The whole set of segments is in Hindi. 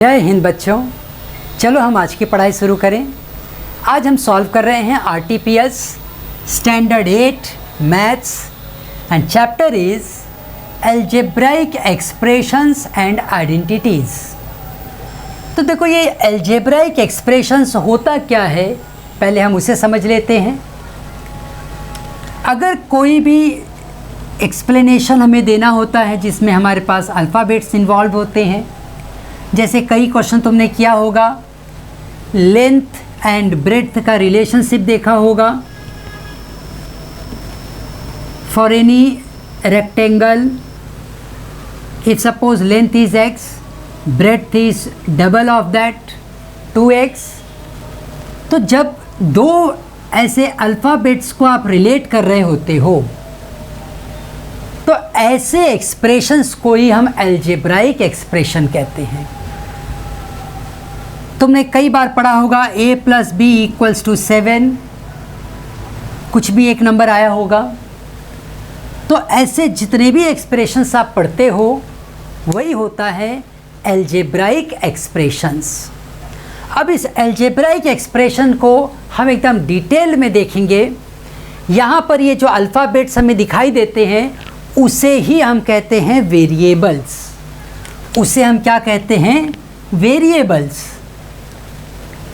जय हिंद बच्चों, चलो हम आज की पढ़ाई शुरू करें। आज हम सॉल्व कर रहे हैं RTPS standard 8 maths and chapter is algebraic expressions and identities. तो देखो, ये एल्जेब्राइक एक्सप्रेशंस होता क्या है, पहले हम उसे समझ लेते हैं। अगर कोई भी एक्सप्लेनेशन हमें देना होता है जिसमें हमारे पास अल्फ़ाबेट्स इन्वॉल्व होते हैं, जैसे कई क्वेश्चन तुमने किया होगा, लेंथ एंड ब्रेड्थ का रिलेशनशिप देखा होगा। For any rectangle, if suppose length is x, breadth is double of that 2x। तो जब दो ऐसे अल्फ़ाबेट्स को आप रिलेट कर रहे होते हो, तो ऐसे एक्सप्रेशंस को ही हम एल्जेब्राइक एक्सप्रेशन कहते हैं। तुमने कई बार पढ़ा होगा a + b = 7, कुछ भी एक नंबर आया होगा। तो ऐसे जितने भी एक्सप्रेशंस आप पढ़ते हो वही होता है एल्जेब्राइक एक्सप्रेशंस। अब इस एल्जेब्राइक एक्सप्रेशन को हम एकदम डिटेल में देखेंगे। यहाँ पर ये जो अल्फ़ाबेट्स हमें दिखाई देते हैं उसे ही हम कहते हैं वेरिएबल्स। उसे हम क्या कहते हैं? वेरिएबल्स।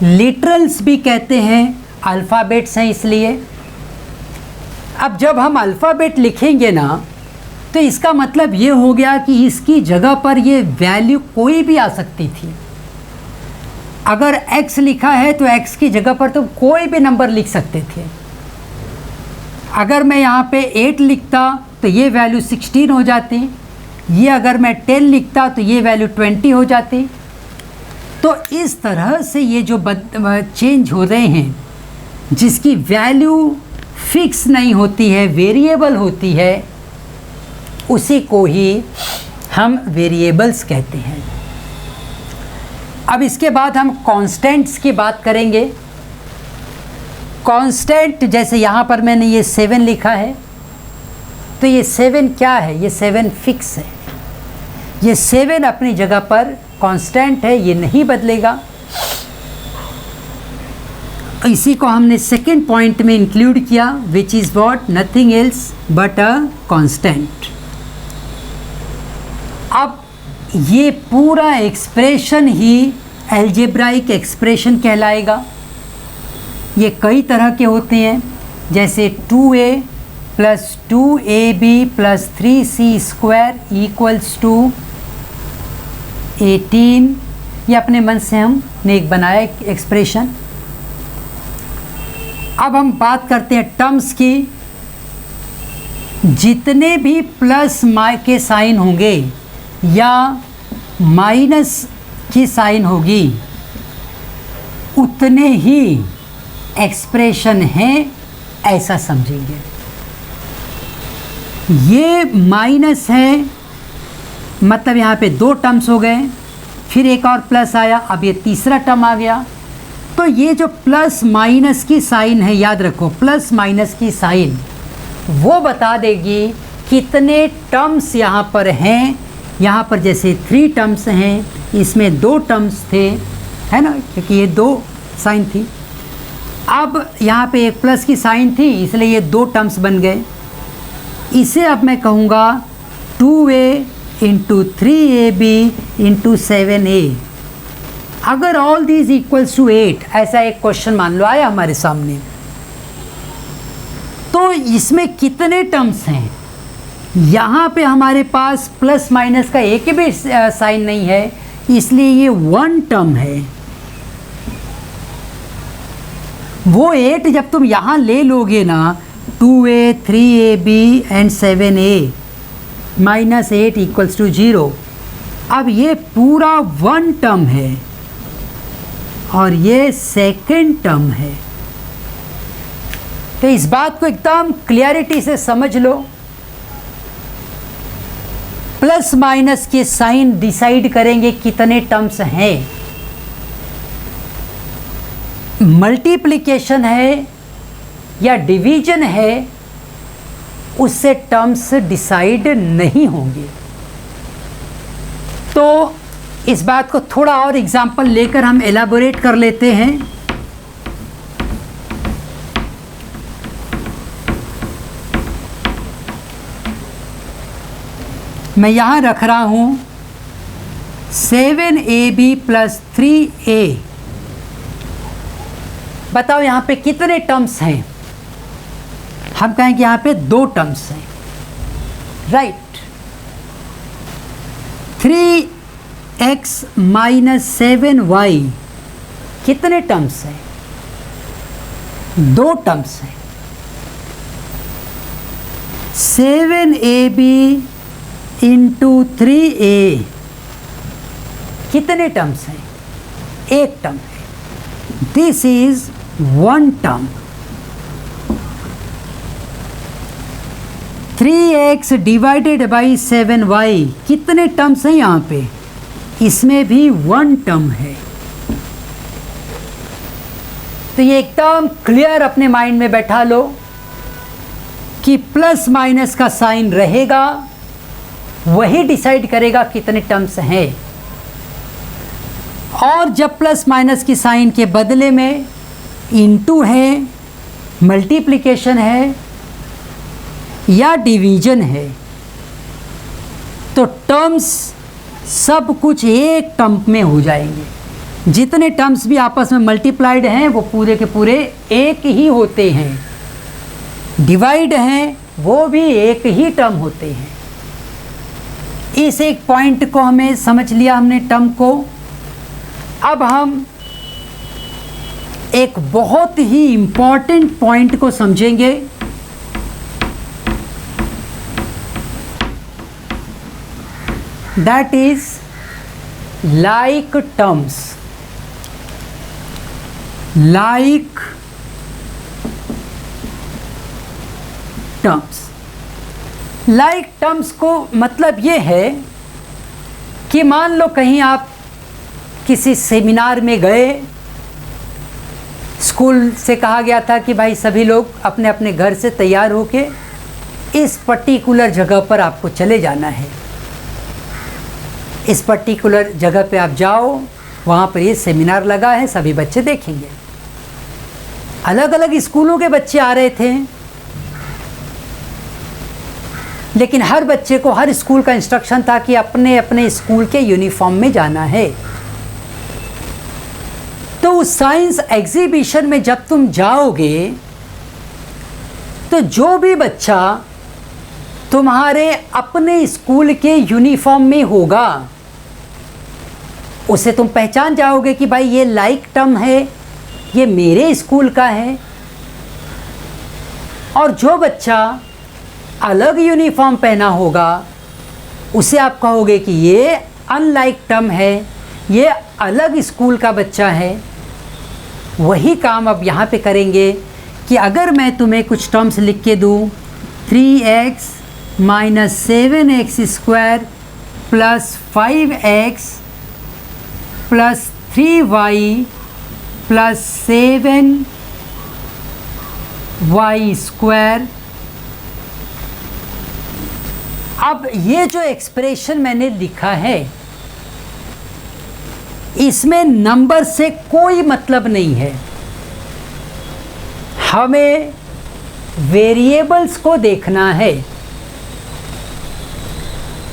लिटरल्स भी कहते हैं, अल्फ़ाबेट्स हैं इसलिए। अब जब हम अल्फ़ाबेट लिखेंगे ना, तो इसका मतलब ये हो गया कि इसकी जगह पर ये वैल्यू कोई भी आ सकती थी। अगर x लिखा है तो x की जगह पर तो कोई भी नंबर लिख सकते थे। अगर मैं यहाँ पे 8 लिखता तो ये वैल्यू 16 हो जाती, ये अगर मैं 10 लिखता तो ये वैल्यू 20 हो जाती। तो इस तरह से ये जो चेंज हो रहे हैं, जिसकी वैल्यू फिक्स नहीं होती है, वेरिएबल होती है, उसी को ही हम वेरिएबल्स कहते हैं। अब इसके बाद हम कांस्टेंट्स की बात करेंगे। कांस्टेंट, जैसे यहाँ पर मैंने ये 7 लिखा है, तो ये 7 क्या है? ये 7 फिक्स है। ये 7 अपनी जगह पर कांस्टेंट है, ये नहीं बदलेगा। इसी को हमने सेकंड पॉइंट में इंक्लूड किया, which is what? Nothing else but a constant. अब ये पूरा एक्सप्रेशन ही एल्जेब्राइक एक्सप्रेशन कहलाएगा। ये कई तरह के होते हैं, जैसे 2a + 2ab + 3c² = 18। ये अपने मन से हमने एक बनाया एक्सप्रेशन। अब हम बात करते हैं टर्म्स की। जितने भी प्लस के साइन होंगे या माइनस की साइन होगी, उतने ही एक्सप्रेशन हैं, ऐसा समझेंगे। ये माइनस है, मतलब यहाँ पे 2 टर्म्स हो गए, फिर एक और प्लस आया, अब ये तीसरा टर्म आ गया। तो ये जो प्लस माइनस की साइन है, याद रखो, प्लस माइनस की साइन वो बता देगी कितने टर्म्स यहाँ पर हैं। यहाँ पर जैसे 3 टर्म्स हैं, इसमें 2 टर्म्स थे, है ना, क्योंकि ये 2 साइन थी। अब यहाँ पे एक प्लस की साइन थी, इसलिए ये 2 टर्म्स बन गए। इसे अब मैं कहूँगा 2a × 3ab × 7a। अगर ऑल दीज इक्वल्स टू 8, ऐसा एक क्वेश्चन मान लो आया हमारे सामने, तो इसमें कितने टर्म्स हैं? यहाँ पे हमारे पास प्लस माइनस का एक भी साइन नहीं है, इसलिए ये 1 टर्म है। वो 8 जब तुम यहाँ ले लोगे ना, 2a 3ab and 7a -8 = 0। अब ये पूरा 1 टर्म है और ये सेकंड टर्म है। तो इस बात को एकदम क्लियरिटी से समझ लो। प्लस माइनस के साइन डिसाइड करेंगे कितने टर्म्स हैं। मल्टीप्लिकेशन है या डिवीजन है, उससे टर्म्स डिसाइड नहीं होंगे। तो इस बात को थोड़ा और एग्जाम्पल लेकर हम एलाबोरेट कर लेते हैं। मैं यहाँ रख रहा हूँ 7ab + 3a। बताओ यहाँ पे कितने टर्म्स हैं? हम कहेंगे यहाँ पे 2 टर्म्स हैं, राइट। 3x - 7y कितने टर्म्स हैं? 2 टर्म्स हैं। 7ab × 3a कितने टर्म्स हैं? 1 टर्म है। This is 1 term. 3x / 7y कितने टर्म्स हैं यहाँ पे? इसमें भी 1 टर्म है। तो ये एकदम क्लियर अपने माइंड में बैठा लो कि प्लस माइनस का साइन रहेगा, वही डिसाइड करेगा कितने टर्म्स हैं। और जब प्लस माइनस की साइन के बदले में इनटू है, मल्टीप्लिकेशन है या डिवीजन है, तो टर्म्स सब कुछ एक टर्म में हो जाएंगे। जितने टर्म्स भी आपस में मल्टीप्लाइड हैं वो पूरे के पूरे एक ही होते हैं। डिवाइड हैं वो भी एक ही टर्म होते हैं। इस एक पॉइंट को हमें समझ लिया हमने टर्म को। अब हम एक बहुत ही इम्पॉर्टेंट पॉइंट को समझेंगे। That is like terms. Like terms. Like terms को मतलब ये है कि मान लो कहीं आप किसी सेमिनार में गए, स्कूल से कहा गया था कि भाई सभी लोग अपने अपने घर से तैयार होके इस पर्टिकुलर जगह पर आपको चले जाना है। इस पर्टिकुलर जगह पे आप जाओ, वहाँ पर ये सेमिनार लगा है, सभी बच्चे देखेंगे। अलग अलग स्कूलों के बच्चे आ रहे थे, लेकिन हर बच्चे को हर स्कूल का इंस्ट्रक्शन था कि अपने अपने स्कूल के यूनिफॉर्म में जाना है। तो उस साइंस एग्जीबिशन में जब तुम जाओगे तो जो भी बच्चा तुम्हारे अपने स्कूल के यूनिफॉर्म में होगा उसे तुम पहचान जाओगे कि भाई ये लाइक टर्म है, ये मेरे स्कूल का है। और जो बच्चा अलग यूनिफॉर्म पहना होगा उसे आप कहोगे कि ये अनलाइक टर्म है, ये अलग स्कूल का बच्चा है। वही काम अब यहाँ पे करेंगे कि अगर मैं तुम्हें कुछ टर्म्स लिख के दूँ, 3x - 7x² + 5x + 3y + 7y²। अब ये जो एक्सप्रेशन मैंने लिखा है इसमें नंबर से कोई मतलब नहीं है। हमें वेरिएबल्स को देखना है।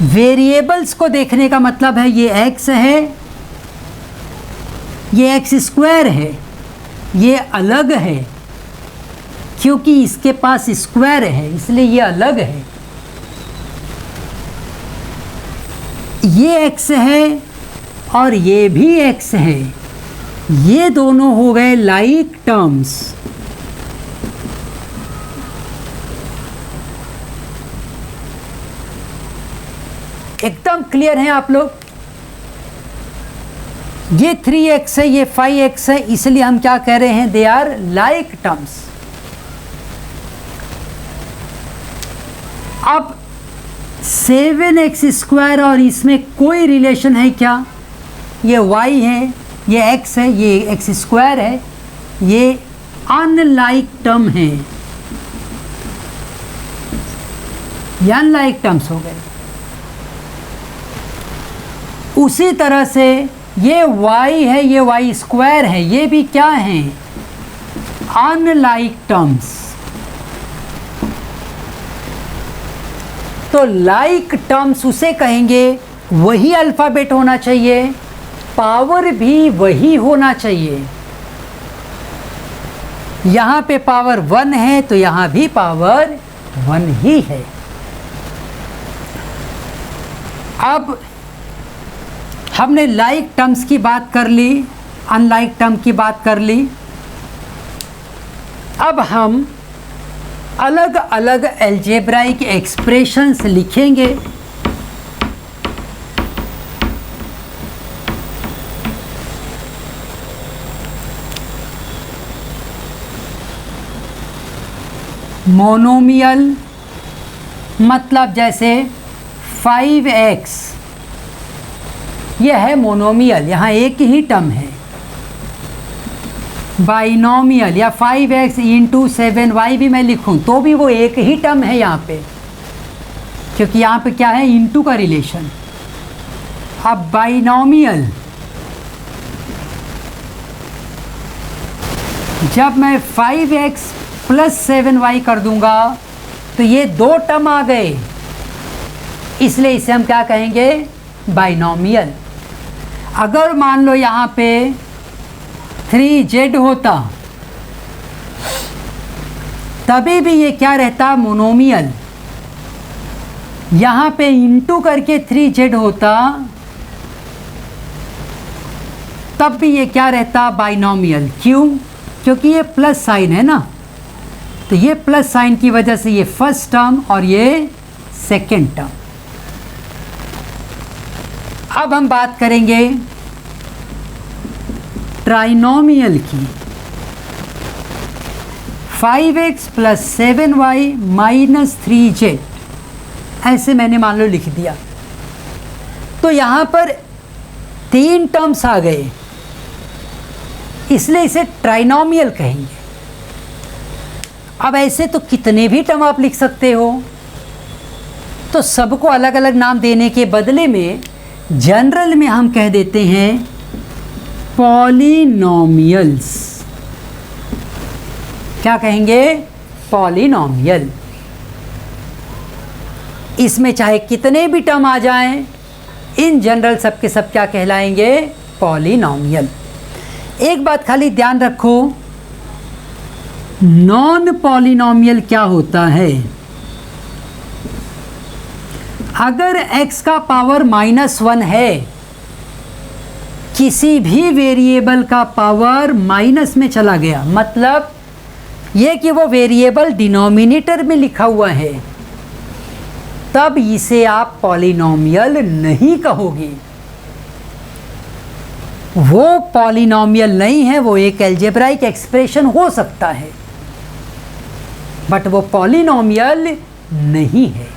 वेरिएबल्स को देखने का मतलब है ये x है, ये x² है, ये अलग है क्योंकि इसके पास स्क्वायर है इसलिए ये अलग है। ये x है और ये भी x है। ये दोनों हो गए लाइक टर्म्स। एकदम क्लियर हैं आप लोग? ये 3x है, ये 5x है, इसलिए हम क्या कह रहे हैं? They are like terms. अब 7x² और इसमें कोई रिलेशन है क्या? ये y है, ये x है, ये x² है, ये अनलाइक टर्म है। ये अनलाइक टर्म्स हो गए। उसी तरह से ये y है, ये y स्क्वायर है, ये भी क्या है, अनलाइक टर्म्स। तो लाइक टर्म्स उसे कहेंगे, वही अल्फ़ाबेट होना चाहिए, पावर भी वही होना चाहिए। यहाँ पे पावर 1 है तो यहाँ भी पावर 1 ही है। अब हमने लाइक टर्म्स की बात कर ली, अनलाइक टर्म की बात कर ली। अब हम अलग अलग अलजेब्राइक एक्सप्रेशंस लिखेंगे। मोनोमियल मतलब जैसे 5x, यह है मोनोमियल, यहाँ एक ही टर्म है। बाइनोमियल या 5x इंटू 7y भी मैं लिखूँ तो भी वो एक ही टर्म है यहाँ पे, क्योंकि यहाँ पे क्या है, इंटू का रिलेशन। अब बाइनोमियल, जब मैं 5x प्लस 7y कर दूंगा तो ये दो टर्म आ गए, इसलिए इसे हम क्या कहेंगे, बाइनोमियल। अगर मान लो यहाँ पे 3z होता तभी भी ये क्या रहता, मोनोमियल। यहाँ पे इंटू करके 3z होता तब भी ये क्या रहता, बाइनोमियल। क्यों? क्योंकि ये प्लस साइन है ना, तो ये प्लस साइन की वजह से ये फर्स्ट टर्म और ये सेकेंड टर्म। अब हम बात करेंगे ट्राइनोमियल की। 5x plus 7y minus 3z, ऐसे मैंने मान लो लिख दिया, तो यहाँ पर 3 टर्म्स आ गए, इसलिए इसे ट्राइनोमियल कहेंगे। अब ऐसे तो कितने भी टर्म आप लिख सकते हो, तो सबको अलग अलग नाम देने के बदले में जनरल में हम कह देते हैं पॉलिनोमियल्स। क्या कहेंगे, पॉलिनोमियल। इसमें चाहे कितने भी टर्म आ जाएं, इन जनरल सब के सब क्या कहलाएंगे, पॉलिनोमियल। एक बात खाली ध्यान रखो, नॉन पॉलिनोमियल क्या होता है, अगर x का पावर -1 है, किसी भी वेरिएबल का पावर माइनस में चला गया, मतलब ये कि वो वेरिएबल डिनोमिनेटर में लिखा हुआ है, तब इसे आप पॉलिनोमियल नहीं कहोगे। वो पॉलिनोमियल नहीं है, वो एक अलजेब्राइक एक्सप्रेशन हो सकता है, बट वो पॉलिनोमियल नहीं है।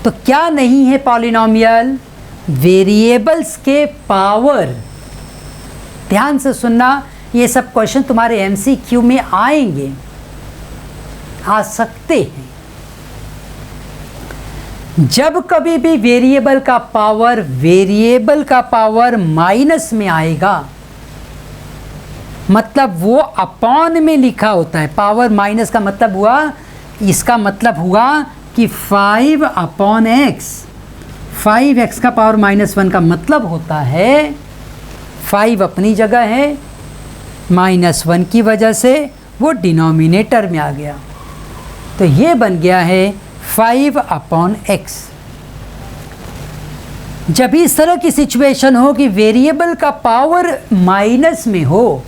तो क्या नहीं है पॉलिनोमियल, वेरिएबल्स के पावर। ध्यान से सुनना, ये सब क्वेश्चन तुम्हारे एमसीक्यू में आएंगे, आ सकते हैं। जब कभी भी वेरिएबल का पावर माइनस में आएगा, मतलब वो अपॉन में लिखा होता है। पावर माइनस का मतलब हुआ, इसका मतलब हुआ कि 5/x, 5x का पावर -1 का मतलब होता है 5 अपनी जगह है, -1 की वजह से वो डिनोमिनेटर में आ गया, तो ये बन गया है 5/x। जब इस तरह की सिचुएशन हो कि वेरिएबल का पावर माइनस में हो,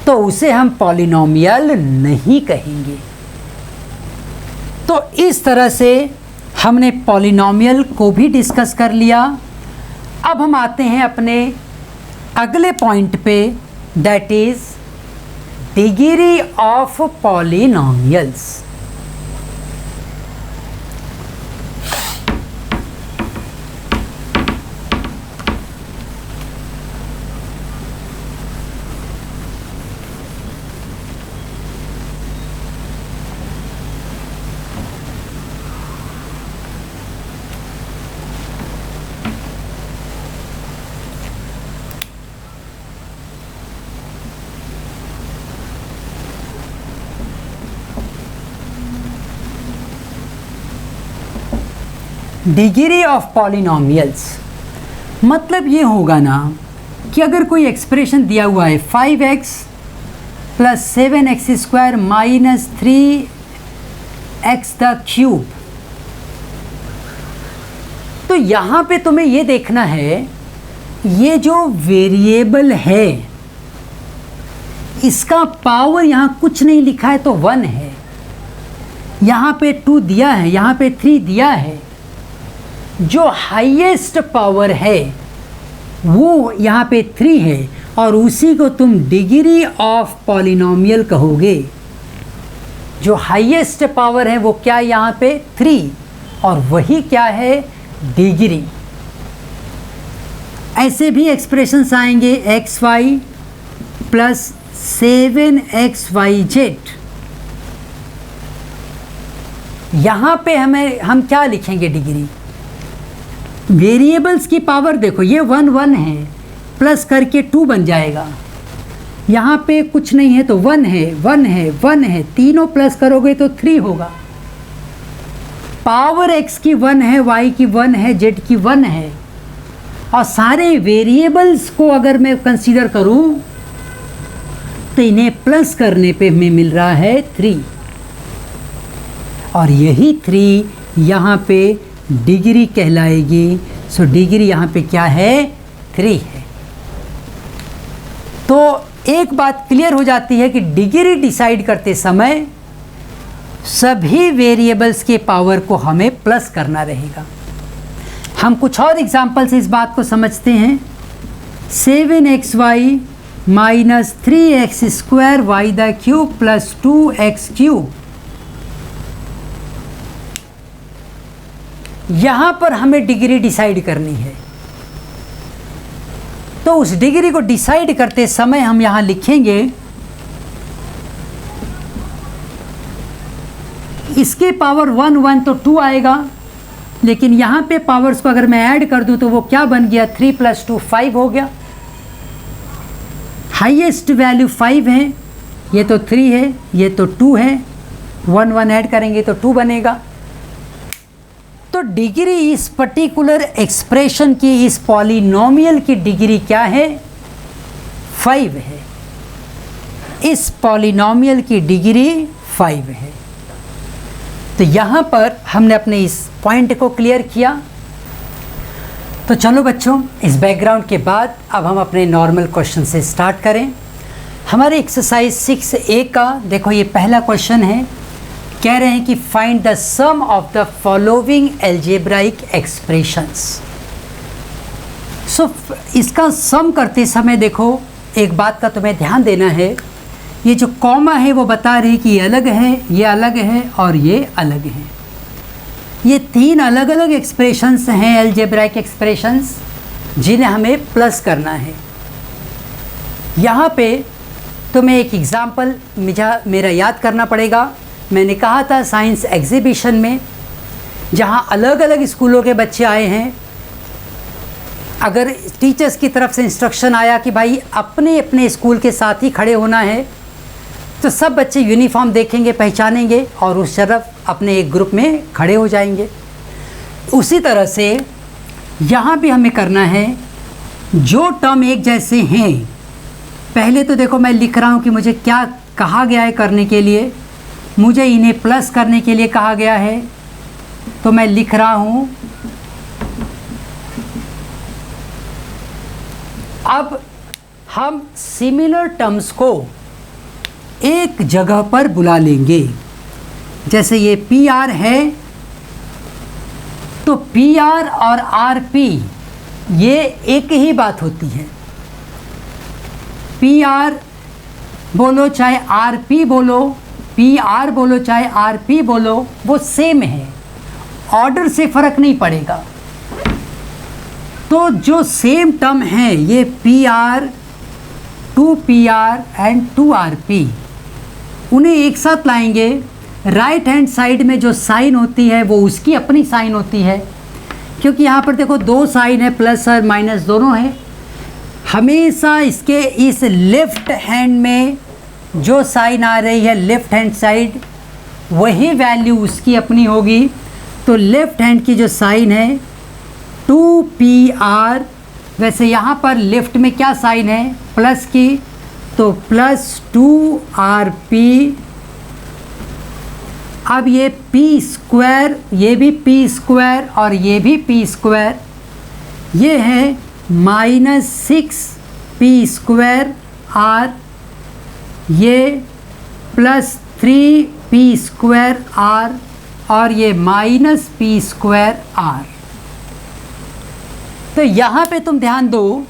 तो उसे हम पॉलिनोमियल नहीं कहेंगे। तो इस तरह से हमने पॉलिनोमियल को भी डिस्कस कर लिया। अब हम आते हैं अपने अगले पॉइंट पे, that is degree of polynomials. Degree of polynomials, मतलब ये होगा ना कि अगर कोई एक्सप्रेशन दिया हुआ है 5x plus 7x square minus 3x the cube, तो यहाँ पे तुम्हें ये देखना है ये जो वेरिएबल है इसका पावर यहाँ कुछ नहीं लिखा है तो 1 है, यहाँ पे 2 दिया है, यहाँ पे 3 दिया है, जो हाईएस्ट पावर है वो यहाँ पे 3 है और उसी को तुम डिग्री ऑफ पॉलिनोमियल कहोगे। जो हाईएस्ट पावर है वो क्या यहाँ पे 3 और वही क्या है डिग्री। ऐसे भी एक्सप्रेशंस आएंगे xy प्लस 7xyz, यहाँ पे हम क्या लिखेंगे डिग्री। वेरिएबल्स की पावर देखो ये 1 1 है, प्लस करके 2 बन जाएगा, यहाँ पे कुछ नहीं है तो 1 है 1 है 1 है, तीनों प्लस करोगे तो 3 होगा। पावर x की 1 है, y की 1 है, z की 1 है और सारे वेरिएबल्स को अगर मैं कंसीडर करूं तो इन्हें प्लस करने पे हमें मिल रहा है 3 और यही 3 यहाँ पे डिग्री कहलाएगी। सो डिग्री यहाँ पे क्या है 3 है। तो एक बात क्लियर हो जाती है कि डिग्री डिसाइड करते समय सभी वेरिएबल्स के पावर को हमें प्लस करना रहेगा। हम कुछ और एग्जांपल से इस बात को समझते हैं। 7xy minus 3x square why the cube plus 2x cube, यहाँ पर हमें डिग्री डिसाइड करनी है। तो उस डिग्री को डिसाइड करते समय हम यहाँ लिखेंगे इसके पावर 1 1 तो 2 आएगा, लेकिन यहाँ पे पावर्स को अगर मैं ऐड कर दूँ तो वो क्या बन गया 3 + 2 5 हो गया। हाईएस्ट वैल्यू 5 है, ये तो 3 है, ये तो 2 है, 1 1 ऐड करेंगे तो 2 बनेगा। तो डिग्री इस पर्टिकुलर एक्सप्रेशन की, इस पॉलिनोमियल की डिग्री क्या है 5 है। इस पॉलिनोमियल की डिग्री 5 है। तो यहाँ पर हमने अपने इस पॉइंट को क्लियर किया। तो चलो बच्चों, इस बैकग्राउंड के बाद अब हम अपने नॉर्मल क्वेश्चन से स्टार्ट करें। हमारे एक्सरसाइज 6A का देखो ये पहला क्वेश्चन है। कह रहे हैं कि find the sum of the following algebraic expressions. So इसका सम करते समय देखो एक बात का तुम्हें ध्यान देना है, ये जो कॉमा है वो बता रही कि ये अलग है, ये अलग है और ये अलग है। ये 3 अलग अलग एक्सप्रेशंस हैं एल्जेब्राइक एक्सप्रेशंस, जिन्हें हमें प्लस करना है। यहाँ पे तुम्हें एक एग्ज़ाम्पल मेरा याद करना पड़ेगा। मैंने कहा था साइंस एग्जीबिशन में जहाँ अलग अलग स्कूलों के बच्चे आए हैं, अगर टीचर्स की तरफ से इंस्ट्रक्शन आया कि भाई अपने अपने स्कूल के साथ ही खड़े होना है, तो सब बच्चे यूनिफॉर्म देखेंगे, पहचानेंगे और उस तरफ अपने एक ग्रुप में खड़े हो जाएंगे। उसी तरह से यहाँ भी हमें करना है, जो टर्म एक जैसे हैं, पहले तो देखो मैं लिख रहा हूँ कि मुझे क्या कहा गया है करने के लिए। मुझे इन्हें प्लस करने के लिए कहा गया है, तो मैं लिख रहा हूँ अब हम सिमिलर टर्म्स को एक जगह पर बुला लेंगे। जैसे ये PR है तो PR और RP ये एक ही बात होती है। PR बोलो चाहे RP बोलो, PR बोलो चाहे RP बोलो, वो सेम है, ऑर्डर से फ़र्क नहीं पड़ेगा। तो जो सेम टर्म है ये PR, 2PR एंड 2RP, उन्हें एक साथ लाएंगे। राइट हैंड साइड में जो साइन होती है वो उसकी अपनी साइन होती है, क्योंकि यहाँ पर देखो 2 साइन है, प्लस और माइनस दोनों है। हमेशा इसके इस लेफ्ट हैंड में जो साइन आ रही है लेफ्ट हैंड साइड, वही वैल्यू उसकी अपनी होगी तो लेफ्ट हैंड की जो साइन है 2PR, वैसे यहाँ पर लेफ्ट में क्या साइन है प्लस की, तो प्लस 2RP। अब ये P स्क्वायर, ये भी P स्क्वायर और ये भी P स्क्वायर, ये है -6P स्क्वायर R, ये प्लस 3P स्क्वायर R और ये -P स्क्वायर R। तो यहाँ पे तुम ध्यान दो,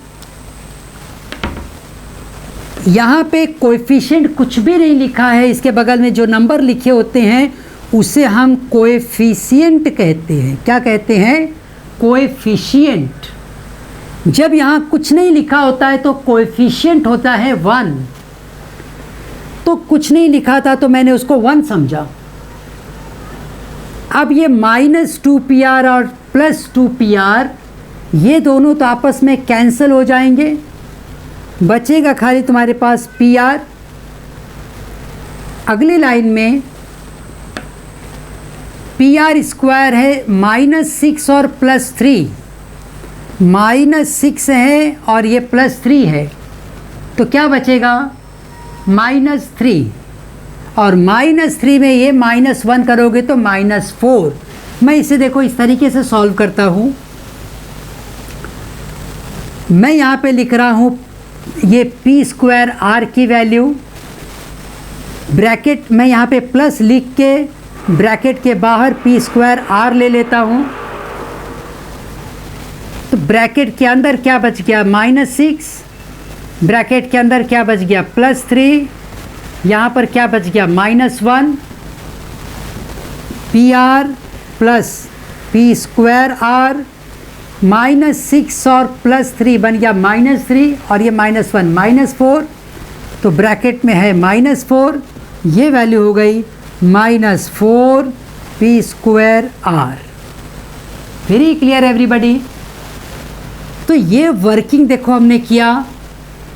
यहाँ पे कोएफिशिएंट कुछ भी नहीं लिखा है, इसके बगल में जो नंबर लिखे होते हैं उसे हम कोएफिशिएंट कहते हैं। क्या कहते हैं? कोएफिशिएंट। जब यहाँ कुछ नहीं लिखा होता है तो कोएफिशिएंट होता है 1। तो कुछ नहीं लिखा था तो मैंने उसको 1 समझा। अब ये -2PR और +2PR, ये दोनों तो आपस में कैंसिल हो जाएंगे, बचेगा खाली तुम्हारे पास PR। अगली लाइन में PR स्क्वायर है -6 और +3, -6 है और ये +3 है, तो क्या बचेगा? -3, और -3 में ये -1 करोगे तो -4। मैं इसे देखो इस तरीके से सॉल्व करता हूँ। मैं यहाँ पे लिख रहा हूँ ये P स्क्वायर R की वैल्यू, ब्रैकेट में यहाँ पे प्लस लिख के ब्रैकेट के बाहर P स्क्वायर R ले लेता हूँ। तो ब्रैकेट के अंदर क्या बच गया? -6, ब्रैकेट के अंदर क्या बच गया? +3, यहाँ पर क्या बच गया? -1। PR plus P square R, -6 और +3 बन गया -3 और ये -1 -4, तो ब्रैकेट में है -4, ये वैल्यू हो गई -4 P square R। Very clear everybody? तो ये वर्किंग देखो हमने किया,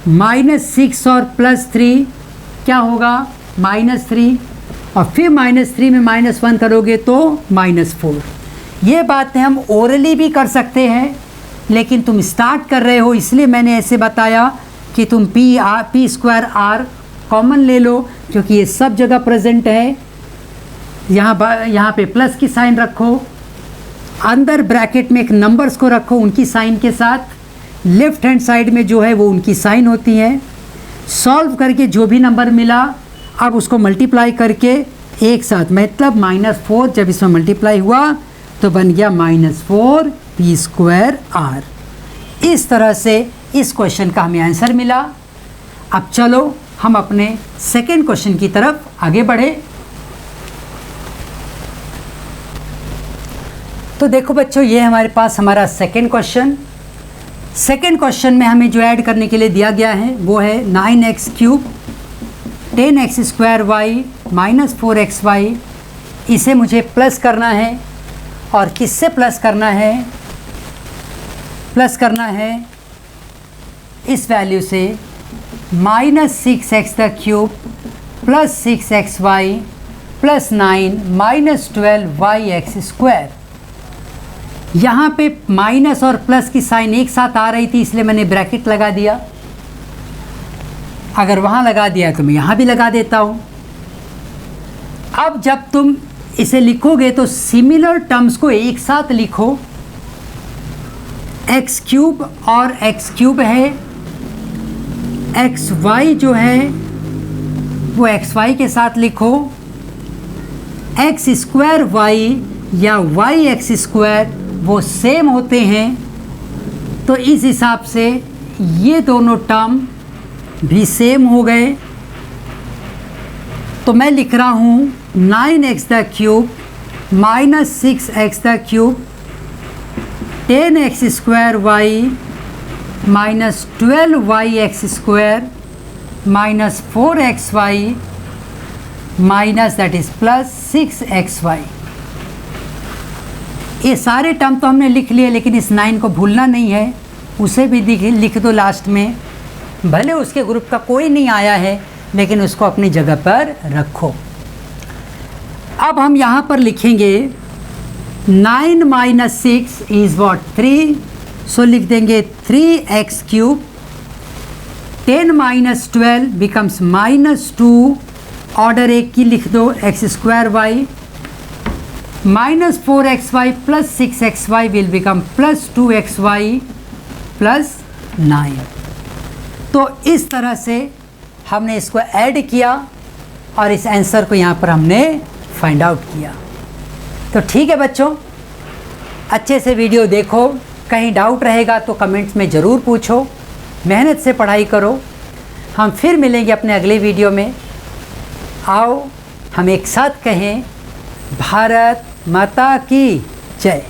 -6 और +3 क्या होगा? -3, और फिर -3 में -1 करोगे तो -4। ये बातें हम ओरली भी कर सकते हैं, लेकिन तुम स्टार्ट कर रहे हो इसलिए मैंने ऐसे बताया कि तुम P स्क्वायर R कॉमन ले लो, क्योंकि ये सब जगह प्रेजेंट है। यहाँ पे प्लस की साइन रखो, अंदर ब्रैकेट में एक नंबर्स को रखो उनकी साइन के साथ, लेफ्ट हैंड साइड में जो है वो उनकी साइन होती है। सॉल्व करके जो भी नंबर मिला अब उसको मल्टीप्लाई करके एक साथ, मतलब -4 जब इसमें मल्टीप्लाई हुआ तो बन गया -4 P स्क्वायर R। इस तरह से इस क्वेश्चन का हमें आंसर मिला। अब चलो हम अपने सेकेंड क्वेश्चन की तरफ आगे बढ़े। तो देखो बच्चों, ये हमारे पास हमारा सेकेंड क्वेश्चन। सेकेंड क्वेश्चन में हमें जो ऐड करने के लिए दिया गया है वो है 9x³ 10x square y -4xy। इसे मुझे प्लस करना है, और किससे प्लस करना है? प्लस करना है इस वैल्यू से -6x³ + 6xy + 9 -12yx स्क्वायर। यहाँ पे माइनस और प्लस की साइन एक साथ आ रही थी इसलिए मैंने ब्रैकेट लगा दिया। अगर वहाँ लगा दिया तो मैं यहाँ भी लगा देता हूँ। अब जब तुम इसे लिखोगे तो सिमिलर टर्म्स को एक साथ लिखो। x³ और x³ है, xy जो है वो xy के साथ लिखो, x स्क्वायर y या yx स्क्वायर वो सेम होते हैं, तो इस हिसाब से ये दोनों टर्म भी सेम हो गए। तो मैं लिख रहा हूँ 9x³ -6x³ 10x square y -12yx square -4xy minus that is +6xy। ये सारे टर्म तो हमने लिख लिए, लेकिन इस 9 को भूलना नहीं है, उसे भी लिख दो लास्ट में। भले उसके ग्रुप का कोई नहीं आया है लेकिन उसको अपनी जगह पर रखो। अब हम यहाँ पर लिखेंगे 9 माइनस 6 इज़ वॉट 3, सो लिख देंगे 3x cube. 10 minus 12 becomes -2, order एक की लिख दो x square y, minus 4xy plus 6xy will become plus 2xy plus 9। तो इस तरह से हमने इसको ऐड किया और इस आंसर को यहाँ पर हमने फाइंड आउट किया। तो ठीक है बच्चों, अच्छे से वीडियो देखो, कहीं डाउट रहेगा तो कमेंट्स में ज़रूर पूछो, मेहनत से पढ़ाई करो। हम फिर मिलेंगे अपने अगले वीडियो में। आओ हम एक साथ कहें, भारत माता की जय।